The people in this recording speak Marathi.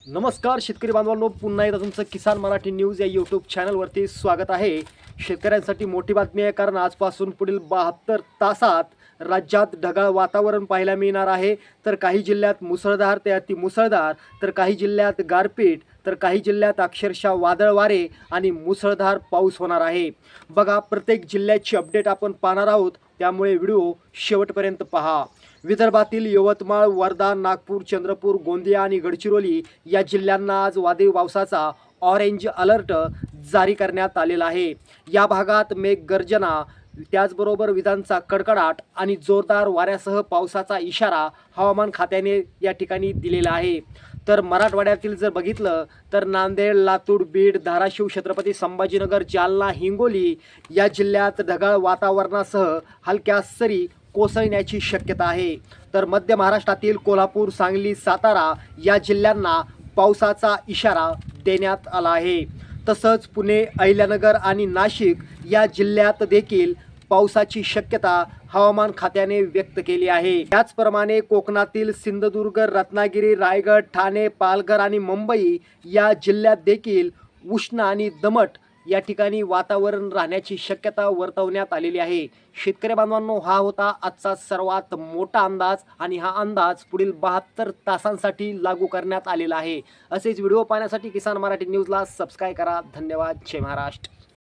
नमस्कार शेतकरी बांधवांनो, पुन्हा एकदा तुमचं किसान मराठी न्यूज या यूट्यूब चॅनलवरती स्वागत आहे। शेतकऱ्यांसाठी मोठी बातमी आहे, कारण आजपासून पुढील 72 तासात राज्यात ढगाळ वातावरण पाहायला मिळणार आहे। तर काही जिल्ह्यात मुसळधार ते अतिमुसळधार, तर काही जिल्ह्यात गारपीट, तर काही जिल्ह्यात अक्षरशः वादळ वारे आणि मुसळधार पाऊस होणार आहे। बघा, प्रत्येक जिल्ह्याची अपडेट आपण पाहणार आहोत, त्यामुळे व्हिडिओ शेवटपर्यंत पहा। विदर्भातील यवतमाळ, वर्धा, नागपूर, चंद्रपूर, गोंदिया आणि गडचिरोली या जिल्ह्यांना आज वादळी पावसाचा ऑरेंज अलर्ट जारी करण्यात आलेला आहे। या भागात मेघगर्जना, त्याचबरोबर विजांचा कडकडाट आणि जोरदार वाऱ्यासह पावसाचा इशारा हवामान खात्याने या ठिकाणी दिलेला आहे। तर मराठवाड्यातील जर बघितलं तर नांदेड, लातूर, बीड, धाराशिव, छत्रपती संभाजीनगर, जालना, हिंगोली या जिल्ह्यात ढगाळ वातावरणासह हलक्या सरी कोसळण्याची शक्यता आहे। तर मध्य महाराष्ट्रातील कोल्हापूर, सांगली, सातारा या जिल्ह्यांना पावसाचा इशारा देण्यात आला आहे। तसंच पुणे, अहिल्यानगर आणि नाशिक या जिल्ह्यात देखील पावसाची शक्यता हवामान खात्याने व्यक्त केली आहे। त्याचप्रमाणे कोकणातील सिंधुदुर्ग, रत्नागिरी, रायगड, ठाणे, पालघर आणि मुंबई या जिल्ह्यात देखील उष्ण आणि दमट या ठिकाणी वातावरण राहण्याची शक्यता वर्तवण्यात आलेली आहे। शेतकरी बांधवांनो, हा होता आजचा सर्वात मोठा अंदाज आणि हा अंदाज पुढील 72 तासांसाठी लागू करण्यात आलेला आहे। असेच व्हिडिओ पाहण्यासाठी किसान मराठी न्यूजला सबस्क्राइब करा। धन्यवाद। जय महाराष्ट्र।